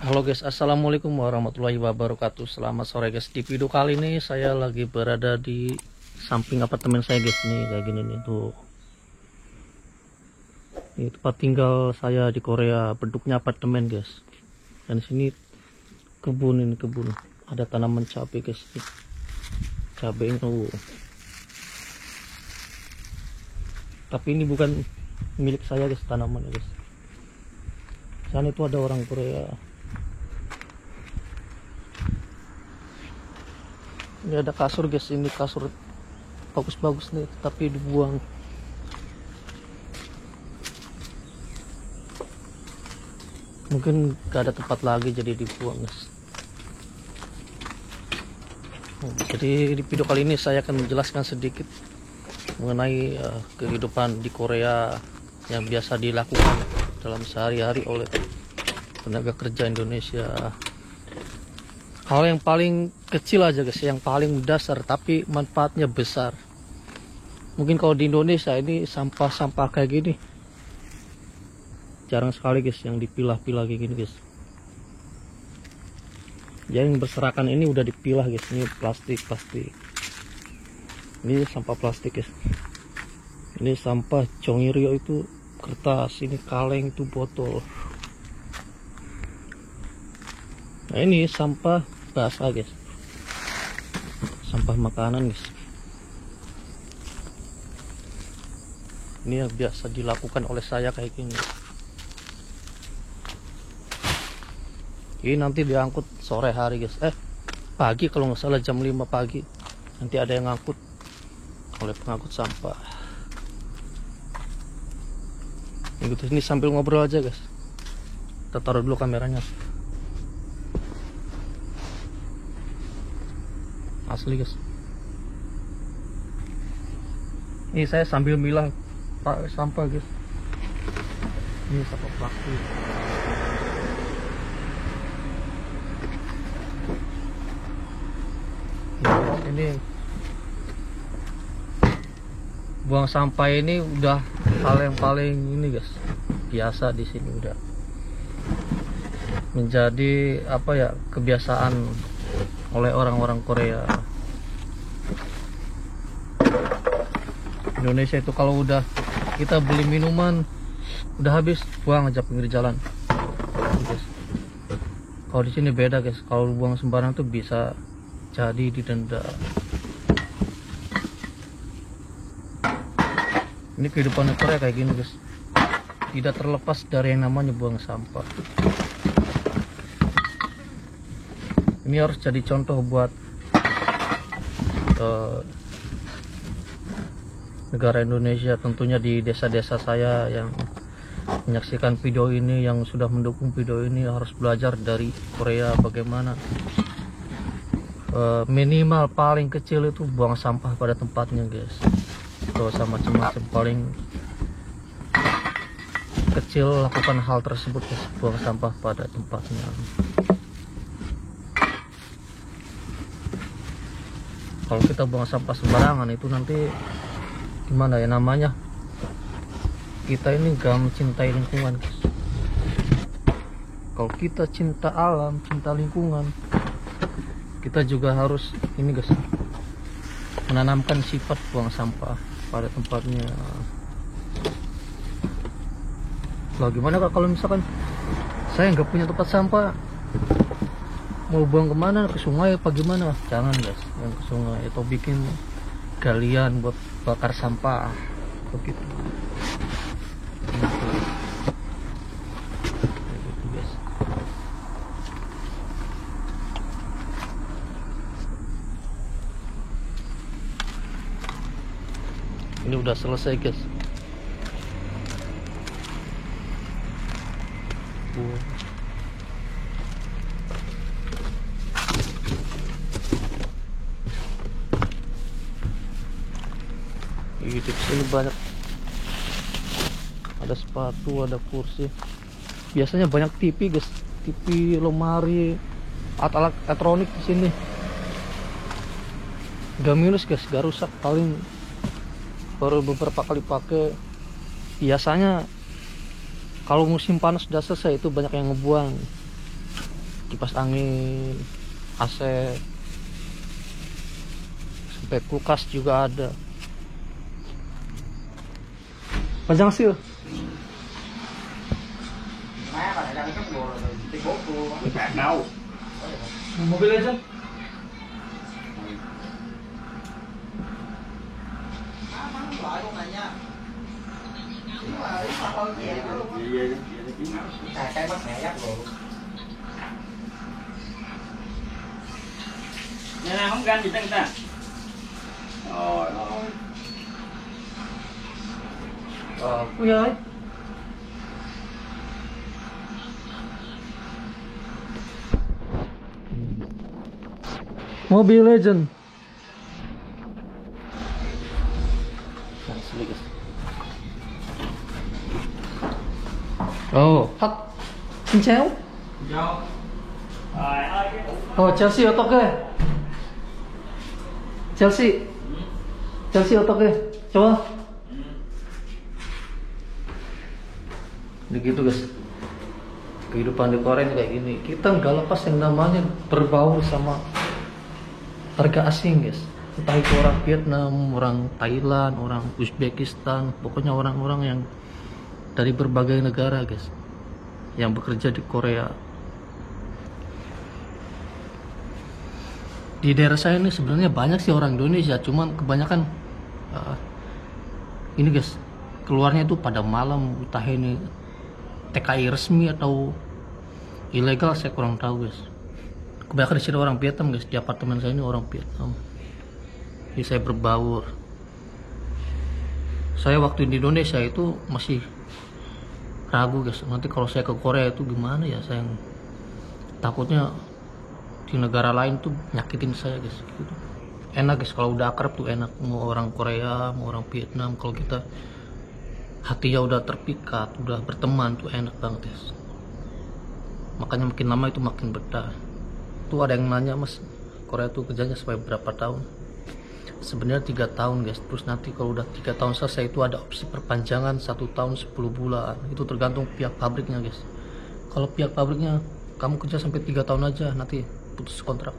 Halo guys, assalamualaikum warahmatullahi wabarakatuh. Selamat sore guys. Di video kali ini saya lagi berada di samping apartemen saya guys. Nih kayak gini nih tuh. Ini tempat tinggal saya di Korea. Bentuknya apartemen guys. Dan sini kebun, ini kebun. Ada tanaman cabai guys. Cabai tuh. Tapi ini bukan milik saya guys, tanaman guys. Sana itu ada orang Korea. Ini ada kasur guys, ini kasur bagus-bagus nih, tapi dibuang. Mungkin gak ada tempat lagi jadi dibuang guys. Jadi di video kali ini saya akan menjelaskan sedikit mengenai kehidupan di Korea yang biasa dilakukan dalam sehari-hari oleh tenaga kerja Indonesia. Hal yang paling kecil aja guys, yang paling dasar tapi manfaatnya besar. Mungkin kalau di Indonesia ini sampah-sampah kayak gini jarang sekali guys yang dipilah-pilah kayak gini guys. Jadi yang berserakan ini udah dipilah guys. Ini plastik. Ini sampah plastik guys. Ini sampah Chongiryo itu kertas, ini kaleng itu botol. Nah ini sampah basah guys, sampah makanan guys. Ini yang biasa dilakukan oleh saya kayak gini. Ini nanti diangkut sore hari guys, pagi kalau nggak salah jam 5 pagi nanti ada yang ngangkut oleh pengangkut sampah. Ini sambil ngobrol aja guys. Kita taruh dulu kameranya. Asli guys. Ini saya sambil milah sampah guys. Ini sampah plastik. Ini buang sampah ini udah hal yang paling ini guys, biasa di sini, udah menjadi apa ya, kebiasaan oleh orang-orang Korea. Indonesia itu kalau udah kita beli minuman udah habis, buang aja pinggir jalan guys. Kalau di sini beda guys, kalau buang sembarang tuh bisa jadi didenda. Ini kehidupan Korea kayak gini guys, tidak terlepas dari yang namanya buang sampah. Ini harus jadi contoh buat negara Indonesia, tentunya di desa-desa saya yang menyaksikan video ini, yang sudah mendukung video ini, harus belajar dari Korea bagaimana minimal paling kecil itu buang sampah pada tempatnya guys. Kalau sama macam-macam paling kecil lakukan hal tersebut guys, buang sampah pada tempatnya. Kalau kita buang sampah sembarangan itu nanti gimana ya namanya, kita ini gak mencintai lingkungan guys. Kalau kita cinta alam, cinta lingkungan, kita juga harus ini guys, menanamkan sifat buang sampah pada tempatnya. Lah gimana kak kalau misalkan saya nggak punya tempat sampah, mau buang kemana, ke sungai apa gimana? Jangan guys, yang ke sungai atau bikin galian buat bakar sampah begitu. Gitu guys. Ini udah selesai guys. Di sini banyak, ada sepatu, ada kursi. Biasanya banyak TV guys, TV, lemari, alat-alat elektronik di sini. Gak minus guys, gak rusak, paling baru beberapa kali pakai. Biasanya kalau musim panas sudah selesai itu banyak yang ngebuang. kipas angin, AC, sampai kulkas juga ada. Panjang sih. Mobil aja. Nhà nào không gan gì ta ta. Rồi ơi. Ui ơi. Mobile Legend. Oh, hot. Xin chào. Vô. Rồi ơi cái Oh, Chelsea otaknya. Chelsea. Chelsea otaknya. Coba. Begitu guys. Kehidupan di Korea ini kayak gini. Kita nggak lepas yang namanya berbaur sama warga asing guys. Entah itu orang Vietnam, orang Thailand, orang Uzbekistan, pokoknya orang-orang yang dari berbagai negara guys yang bekerja di Korea. Di daerah saya ini sebenarnya banyak sih orang Indonesia, cuman kebanyakan ini guys keluarnya itu pada malam, entah ini TKI resmi atau ilegal saya kurang tahu guys. Kebanyakan di sini orang Vietnam guys, di apartemen saya ini orang Vietnam. Jadi saya berbaur. Saya waktu di Indonesia itu masih ragu guys, nanti kalau saya ke Korea itu gimana ya, saya takutnya di negara lain tuh nyakitin saya guys gitu. Enak guys kalau udah akrab tuh enak, mau orang Korea mau orang Vietnam, kalau kita hatinya udah terpikat, udah berteman tuh enak banget guys. Makanya makin lama itu makin betah. Tuh ada yang nanya, mas Korea tuh kerjanya sampai berapa tahun? Sebenarnya 3 tahun guys, terus nanti kalau udah 3 tahun selesai itu ada opsi perpanjangan 1 tahun 10 bulan, itu tergantung pihak pabriknya guys. Kalau pihak pabriknya kamu kerja sampai 3 tahun aja nanti putus kontrak,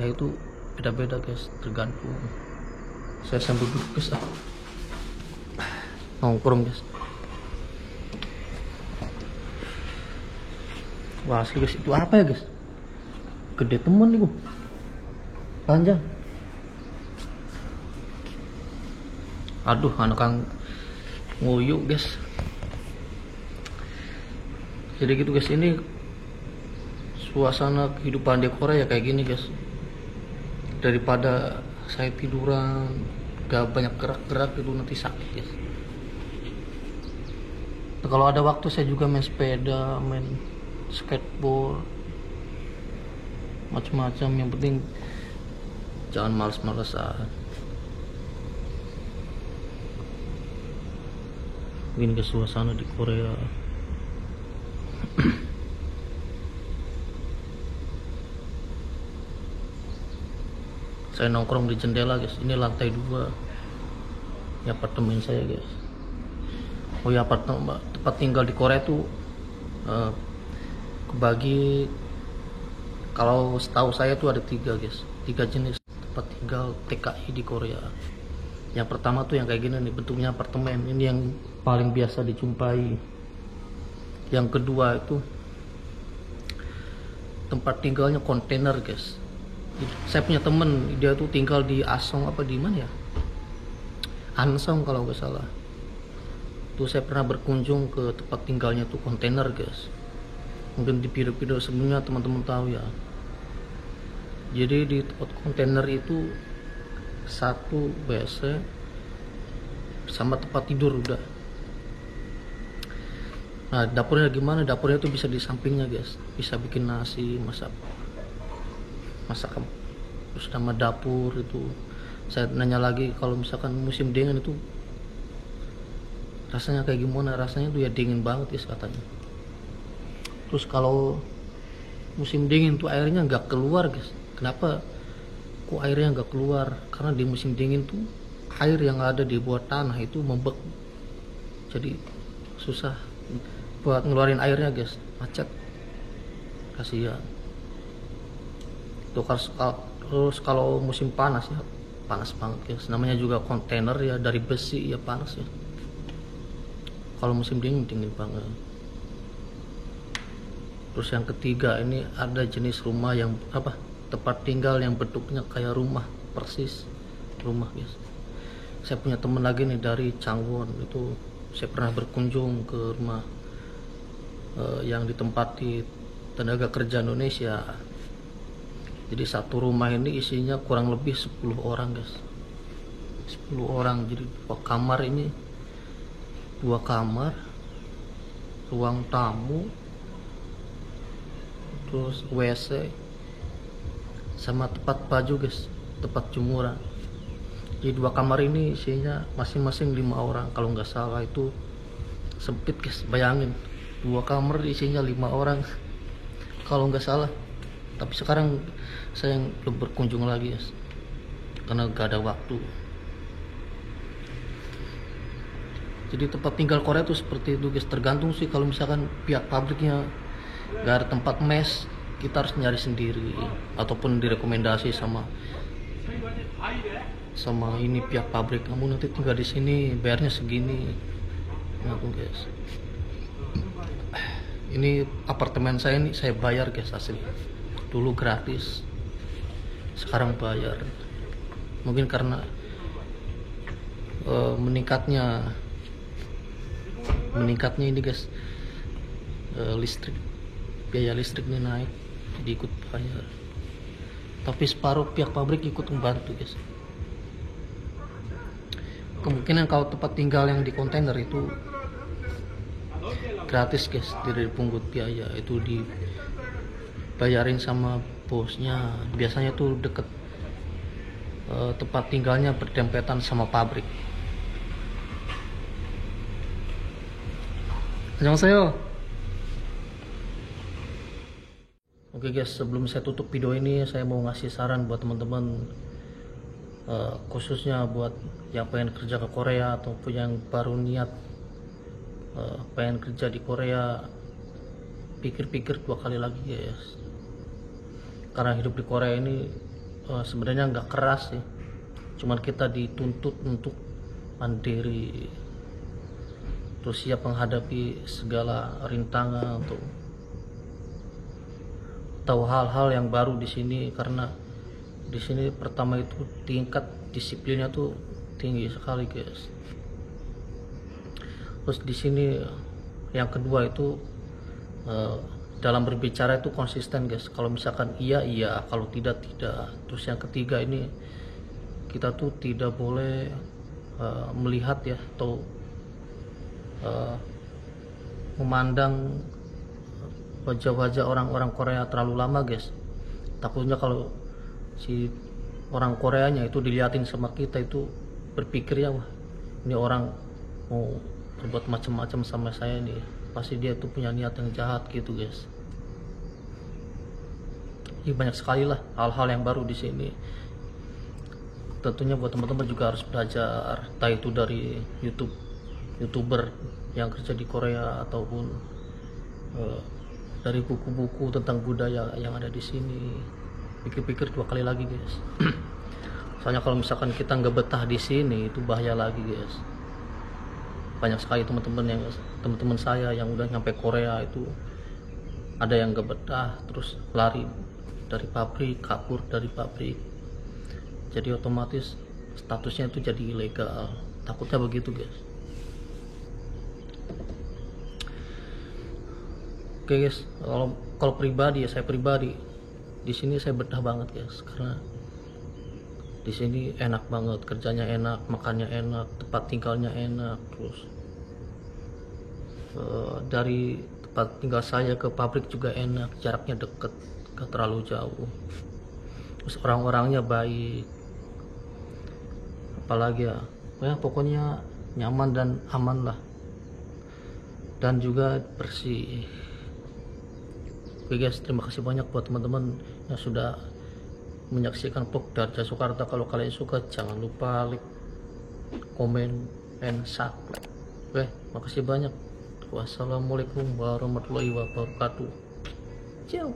ya itu beda-beda guys, tergantung. Saya sambil duduk guys, nongkrong guys. Wah asli guys, itu apa ya guys, gede temen nih gua, panjang. Aduh, anak kang nguyuk guys. Jadi gitu guys, ini suasana kehidupan di Korea kayak gini guys. Daripada saya tiduran, gak banyak gerak-gerak itu nanti sakit guys. Nah, kalau ada waktu saya juga main sepeda, main skateboard, macam-macam. Yang penting jangan males-malesan. Ini ke suasana di Korea. Saya nongkrong di jendela guys. Ini lantai 2 di apartemen saya guys. Oh ya, tempat tinggal di Korea tuh kebagi, kalau setahu saya tuh ada 3 guys, 3 jenis tempat tinggal TKI di Korea. Yang pertama tuh yang kayak gini nih, bentuknya apartemen, ini yang paling biasa dijumpai. Yang kedua itu tempat tinggalnya kontainer guys. Saya punya temen, dia tuh tinggal di Asong apa di mana ya, Ansong kalau nggak salah. Tuh saya pernah berkunjung ke tempat tinggalnya tuh kontainer guys. Mungkin di video-video sebelumnya teman-teman tahu ya. Jadi di tempat kontainer itu 1 WC sama tempat tidur udah. Nah dapurnya gimana? Dapurnya itu bisa di sampingnya guys, bisa bikin nasi, masak terus sama dapur itu. Saya nanya lagi, kalau misalkan musim dingin itu rasanya kayak gimana? Rasanya tuh ya dingin banget guys katanya. Terus kalau musim dingin tuh airnya nggak keluar guys. Kenapa kok airnya nggak keluar? Karena di musim dingin tuh air yang ada di bawah tanah itu membeku, jadi susah buat ngeluarin airnya guys, macet, kasihan. Terus kalau musim panas ya panas banget guys, namanya juga kontainer ya dari besi ya panas ya. Kalau musim dingin dingin banget. Terus yang ketiga ini ada jenis rumah yang tempat tinggal yang bentuknya kayak rumah, persis rumah guys. Saya punya temen lagi nih dari Cangwon, itu saya pernah berkunjung ke rumah yang ditempati tenaga kerja Indonesia. Jadi satu rumah ini isinya kurang lebih 10 orang guys, 10 orang. Jadi kamar ini 2 kamar, ruang tamu, terus WC sama tempat baju guys, tempat jemuran. Jadi 2 kamar ini isinya masing-masing 5 orang kalau nggak salah. Itu sempit guys, bayangin 2 kamar isinya 5 orang kalau nggak salah. Tapi sekarang saya belum berkunjung lagi guys karena gak ada waktu. Jadi tempat tinggal Korea itu seperti itu guys, tergantung sih. Kalau misalkan pihak pabriknya gak ada tempat mes, kita harus nyari sendiri ataupun direkomendasi sama ini pihak pabrik, kamu nanti tinggal di sini bayarnya segini. Nah tuh guys, ini apartemen saya, ini saya bayar guys asli. Dulu gratis, sekarang bayar. Mungkin karena meningkatnya ini guys, biaya listriknya naik, jadi ikut bayar. Tapi separuh pihak pabrik ikut membantu guys. Kemungkinan kalau tempat tinggal yang di kontainer itu gratis guys, tidak dipungut biaya, itu dibayarin sama bosnya. Biasanya tuh deket tempat tinggalnya berdempetan sama pabrik. Annyeonghaseyo. Oke guys, sebelum saya tutup video ini, saya mau ngasih saran buat teman-teman, khususnya buat yang pengen kerja ke Korea ataupun yang baru niat pengen kerja di Korea. Pikir-pikir 2 kali lagi guys, karena hidup di Korea ini sebenarnya nggak keras sih, cuman kita dituntut untuk mandiri, terus siap menghadapi segala rintangan, untuk tahu hal-hal yang baru di sini. Karena di sini pertama itu tingkat disiplinnya tuh tinggi sekali guys. Terus di sini yang kedua itu dalam berbicara itu konsisten guys. Kalau misalkan iya, kalau tidak. Terus yang ketiga ini kita tuh tidak boleh melihat ya atau memandang wajah-wajah orang-orang Korea terlalu lama guys. Takutnya kalau si orang Koreanya itu diliatin sama kita, itu berpikir ya, wah ini orang mau berbuat macam-macam sama saya nih, pasti dia tuh punya niat yang jahat gitu guys. Ini banyak sekali lah hal-hal yang baru di sini. Tentunya buat teman-teman juga harus belajar, entah itu dari YouTuber yang kerja di Korea ataupun dari buku-buku tentang budaya yang ada di sini. Pikir-pikir 2 kali lagi guys. Soalnya kalau misalkan kita nggak betah di sini itu bahaya lagi guys. Banyak sekali teman-teman saya yang udah nyampe Korea itu ada yang nggak betah, terus lari dari pabrik, kabur dari pabrik, jadi otomatis statusnya itu jadi ilegal. Takutnya begitu guys. Oke guys, kalau pribadi ya, saya pribadi di sini saya betah banget guys, karena di sini enak banget, kerjanya enak, makannya enak, tempat tinggalnya enak. Terus dari tempat tinggal saya ke pabrik juga enak, jaraknya deket, gak terlalu jauh. Terus orang-orangnya baik, apalagi ya pokoknya nyaman dan aman lah, dan juga bersih. Oke guys, terima kasih banyak buat teman-teman yang sudah menyaksikan vlog dari Jakarta. Kalau kalian suka jangan lupa like, komen, and subscribe. Oke, makasih banyak. Wassalamualaikum warahmatullahi wabarakatuh. Ciao.